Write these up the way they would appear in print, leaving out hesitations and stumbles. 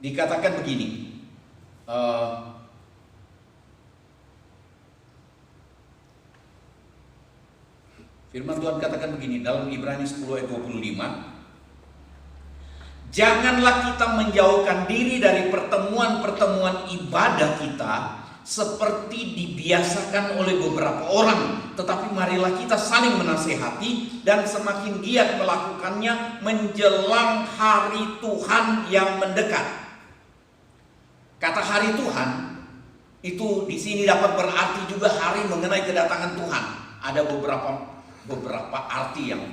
dikatakan begini. Firman Tuhan katakan begini dalam Ibrani 10 ayat 25. Janganlah kita menjauhkan diri dari pertemuan-pertemuan ibadah kita seperti dibiasakan oleh beberapa orang, tetapi marilah kita saling menasehati dan semakin giat melakukannya menjelang hari Tuhan yang mendekat. Kata hari Tuhan itu di sini dapat berarti juga hari mengenai kedatangan Tuhan. Ada beberapa arti yang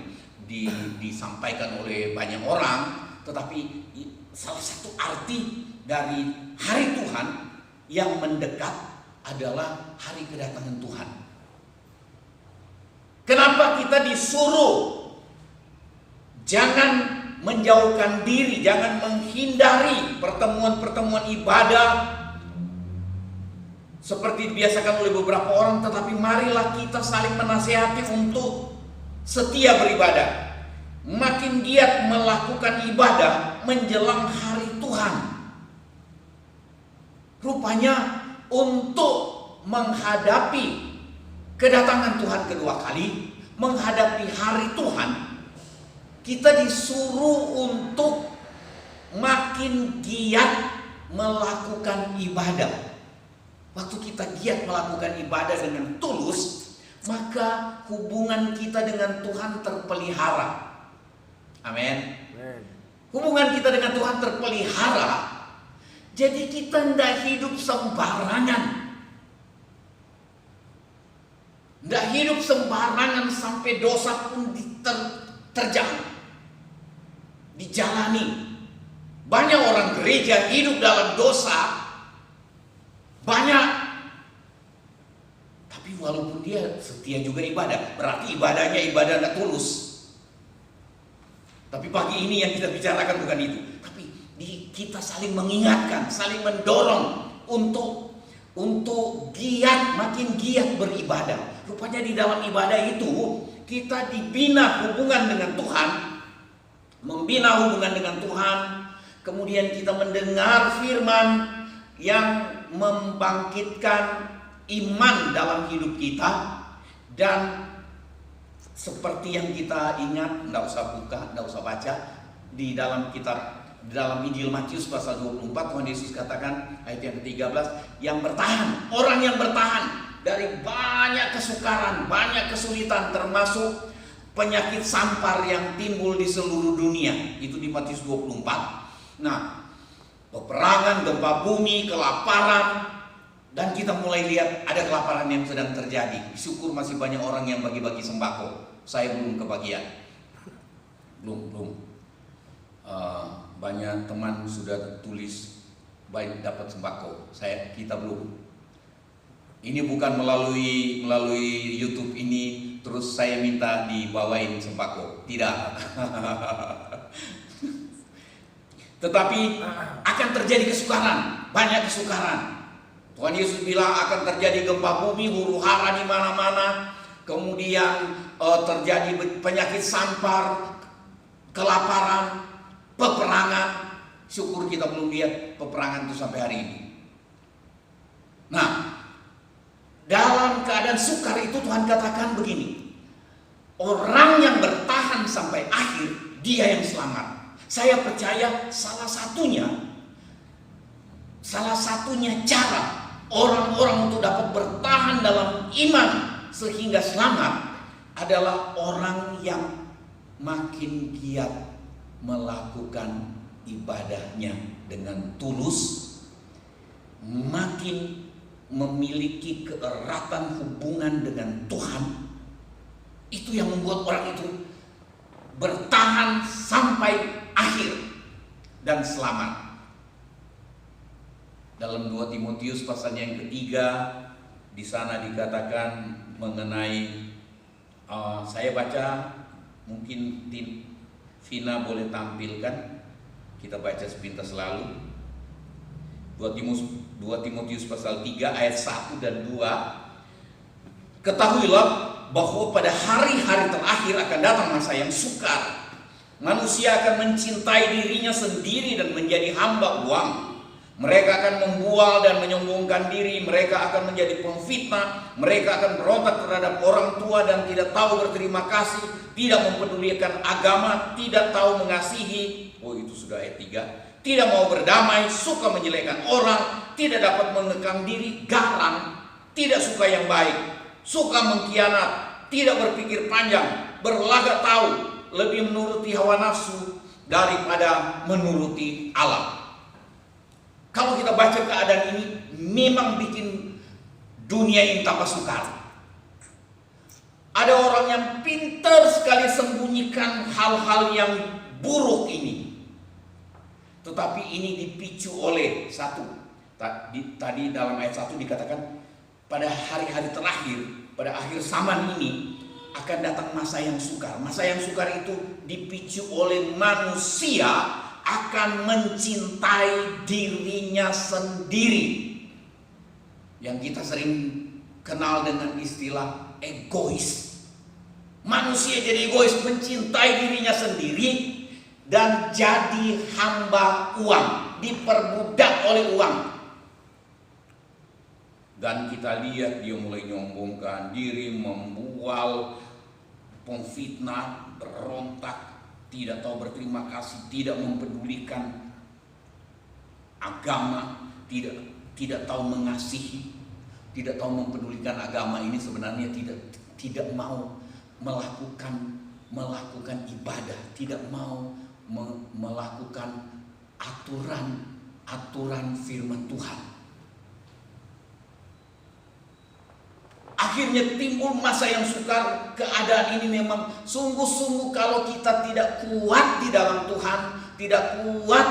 disampaikan oleh banyak orang, tetapi salah satu arti dari hari Tuhan yang mendekat adalah hari kedatangan Tuhan. Kenapa kita disuruh jangan menjauhkan diri, jangan menghindari pertemuan-pertemuan ibadah seperti dibiasakan oleh beberapa orang, tetapi marilah kita saling menasihati untuk setia beribadah, makin giat melakukan ibadah menjelang hari Tuhan. Rupanya untuk menghadapi kedatangan Tuhan kedua kali, menghadapi hari Tuhan, kita disuruh untuk makin giat melakukan ibadah. Waktu kita giat melakukan ibadah dengan tulus, maka hubungan kita dengan Tuhan terpelihara. Amin. Hubungan kita dengan Tuhan terpelihara. Jadi kita tidak hidup sembarangan. Tidak hidup sembarangan sampai dosa pun dijalani. Banyak orang gereja hidup dalam dosa. Banyak. Tapi walaupun dia setia juga ibadah, berarti ibadahnya ibadah tidak tulus. Tapi pagi ini yang kita bicarakan bukan itu. Tapi kita saling mengingatkan, saling mendorong untuk giat, makin giat beribadah. Rupanya di dalam ibadah itu kita dibina hubungan dengan Tuhan, membina hubungan dengan Tuhan. Kemudian kita mendengar firman yang membangkitkan iman dalam hidup kita. Dan seperti yang kita ingat, tidak usah buka, tidak usah baca, di dalam kitab, di dalam Injil Matius pasal 24, Tuhan Yesus katakan ayat yang ke-13, yang bertahan, orang yang bertahan dari banyak kesukaran, banyak kesulitan, termasuk penyakit sampar yang timbul di seluruh dunia. Itu di Matius 24. Nah, peperangan, gempa bumi, kelaparan, dan kita mulai lihat ada kelaparan yang sedang terjadi. Syukur masih banyak orang yang bagi-bagi sembako. Saya belum kebagian. Belum. Banyak teman sudah tulis baik dapat sembako. Kita belum. Ini bukan melalui YouTube ini terus saya minta dibawain sembako. Tidak. Tetapi akan terjadi kesukaran, banyak kesukaran. Tuhan Yesus bilang akan terjadi gempa bumi, huru-hara di mana-mana, kemudian terjadi penyakit sampar, kelaparan, peperangan. Syukur kita belum lihat peperangan itu sampai hari ini. Nah, dalam keadaan sukar itu Tuhan katakan begini, orang yang bertahan sampai akhir, dia yang selamat. Saya percaya salah satunya cara orang-orang untuk dapat bertahan dalam iman sehingga selamat adalah orang yang makin giat melakukan ibadahnya dengan tulus, makin memiliki keeratan hubungan dengan Tuhan. Itu yang membuat orang itu bertahan sampai akhir dan selamat. Dalam 2 Timotius pasal yang ketiga, di sana dikatakan mengenai saya baca, mungkin Vina boleh tampilkan, kita baca sepintas lalu. 2 Timotius pasal 3 ayat 1 dan 2. Ketahuilah bahwa pada hari-hari terakhir akan datang masa yang sukar. Manusia akan mencintai dirinya sendiri dan menjadi hamba uang. Mereka akan membual dan menyombongkan diri. Mereka akan menjadi pemfitnah. Mereka akan berontak terhadap orang tua dan tidak tahu berterima kasih, tidak mempedulikan agama, tidak tahu mengasihi. Oh, itu sudah ayat 3. Tidak mau berdamai, suka menjelekkan orang, tidak dapat mengekang diri, garang, tidak suka yang baik, suka mengkhianat, tidak berpikir panjang, berlagak tahu, lebih menuruti hawa nafsu daripada menuruti Allah. Kalau kita baca keadaan ini, memang bikin dunia ini tambah sukar. Ada orang yang pintar sekali sembunyikan hal-hal yang buruk ini. Tetapi ini dipicu oleh satu. Tadi dalam ayat 1 dikatakan pada hari-hari terakhir, pada akhir zaman ini akan datang masa yang sukar. Masa yang sukar itu dipicu oleh manusia akan mencintai dirinya sendiri. Yang kita sering kenal dengan istilah egois. Manusia jadi egois, mencintai dirinya sendiri dan jadi hamba uang, diperbudak oleh uang. Dan kita lihat dia mulai nyombongkan diri, membual, pemfitnah, berontak, tidak tahu berterima kasih, tidak mempedulikan agama, tidak tahu mengasihi, tidak tahu mempedulikan agama ini sebenarnya tidak mau melakukan ibadah, tidak mau melakukan aturan firman Tuhan. Akhirnya timbul masa yang sukar. Keadaan ini memang sungguh-sungguh kalau kita tidak kuat di dalam Tuhan, tidak kuat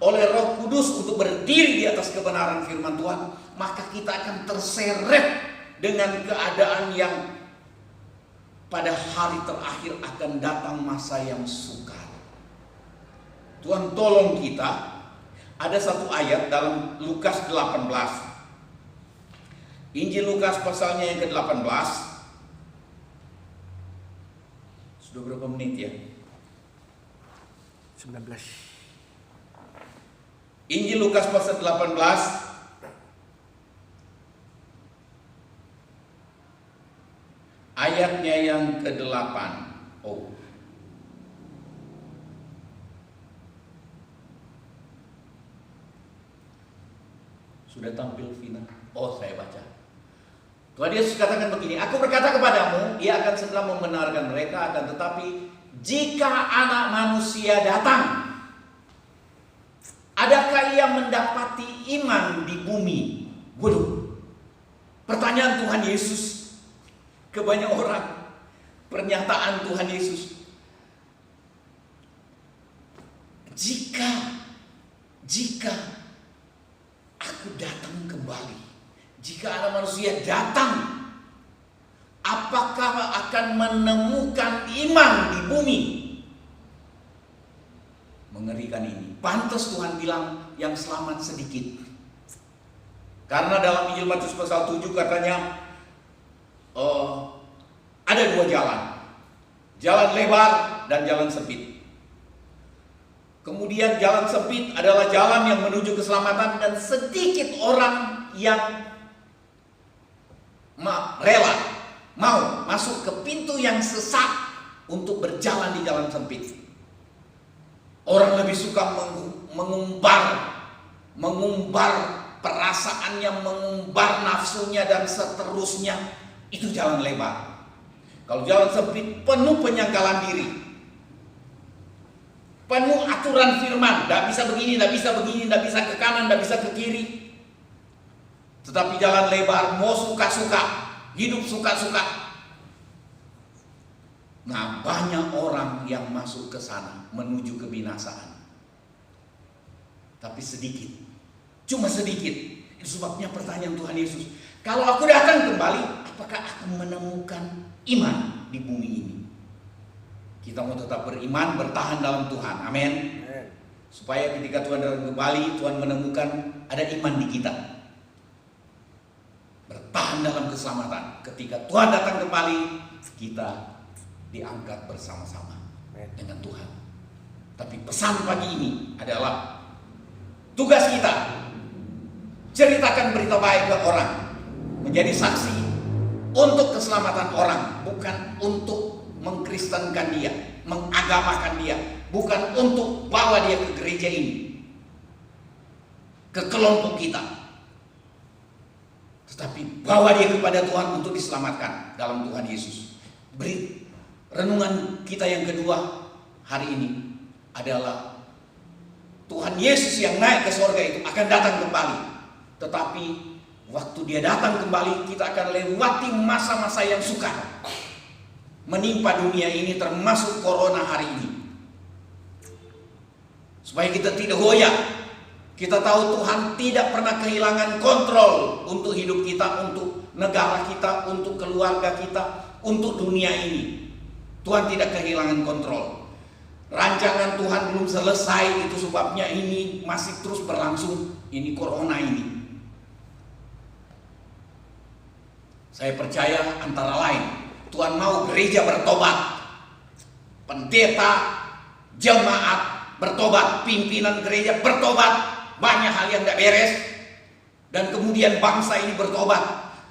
oleh Roh Kudus untuk berdiri di atas kebenaran firman Tuhan, maka kita akan terseret dengan keadaan yang pada hari terakhir akan datang masa yang sukar. Tuhan tolong kita. Ada satu ayat dalam Lukas 18. Injil Lukas pasalnya yang ke-18. Sudah berapa menit ya? 19. Injil Lukas pasal 18 ayatnya yang ke-8. Oh. Sudah tampil Vina. Oh, saya baca. Tuhan Yesus katakan begini, aku berkata kepadamu, ia akan segera membenarkan mereka, akan tetapi jika anak manusia datang, adakah ia mendapati iman di bumi? Waduh, pertanyaan Tuhan Yesus ke banyak orang. Pernyataan Tuhan Yesus. Jika aku datang kembali, jika anak manusia datang, apakah akan menemukan iman di bumi? Mengerikan ini. Pantas Tuhan bilang yang selamat sedikit. Karena dalam Injil Matius pasal 7 katanya ada dua jalan. Jalan lebar dan jalan sempit. Kemudian jalan sempit adalah jalan yang menuju keselamatan dan sedikit orang yang rela mau masuk ke pintu yang sesak untuk berjalan di jalan sempit. Orang lebih suka mengumbar perasaannya, mengumbar nafsunya dan seterusnya. Itu jalan lebar. Kalau jalan sempit penuh penyangkalan diri, penuh aturan firman, tidak bisa begini, tidak bisa begini, tidak bisa ke kanan, tidak bisa ke kiri. Tetapi jalan lebar, mau suka-suka, hidup suka-suka. Nah, banyak orang yang masuk ke sana menuju kebinasaan. Tapi sedikit, cuma sedikit. Itu sebabnya pertanyaan Tuhan Yesus, kalau aku datang kembali, apakah aku menemukan iman di bumi ini? Kita mau tetap beriman, bertahan dalam Tuhan. Amin. Supaya ketika Tuhan datang kembali, Tuhan menemukan ada iman di kita. Bertahan dalam keselamatan. Ketika Tuhan datang kembali, kita diangkat bersama-sama dengan Tuhan. Tapi pesan pagi ini adalah tugas kita ceritakan berita baik ke orang, menjadi saksi untuk keselamatan orang, bukan untuk mengkristenkan dia, mengagamakan dia, bukan untuk bawa dia ke gereja ini, ke kelompok kita, tetapi bawa dia kepada Tuhan untuk diselamatkan dalam Tuhan Yesus. Beri renungan kita yang kedua hari ini adalah Tuhan Yesus yang naik ke sorga itu akan datang kembali. Tetapi waktu dia datang kembali, kita akan lewati masa-masa yang sukar menimpa dunia ini, termasuk corona hari ini. Supaya kita tidak goyah. Kita tahu Tuhan tidak pernah kehilangan kontrol untuk hidup kita, untuk negara kita, untuk keluarga kita, untuk dunia ini. Tuhan tidak kehilangan kontrol. Rancangan Tuhan belum selesai, itu sebabnya ini masih terus berlangsung, ini corona ini. Saya percaya antara lain Tuhan mau gereja bertobat, pendeta, jemaat bertobat, pimpinan gereja bertobat. Banyak hal yang tidak beres, dan kemudian bangsa ini bertobat.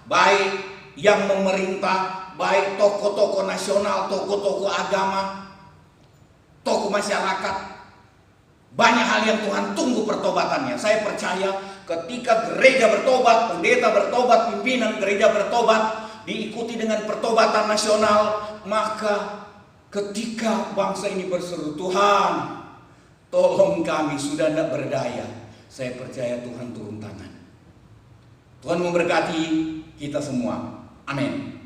Baik yang memerintah, baik tokoh-tokoh nasional, tokoh-tokoh agama, tokoh masyarakat. Banyak hal yang Tuhan tunggu pertobatannya. Saya percaya ketika gereja bertobat, pendeta bertobat, pimpinan gereja bertobat, diikuti dengan pertobatan nasional, maka ketika bangsa ini berseru, Tuhan tolong kami, sudah tidak berdaya, saya percaya Tuhan turun tangan. Tuhan memberkati kita semua. Amin.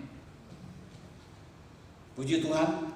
Puji Tuhan.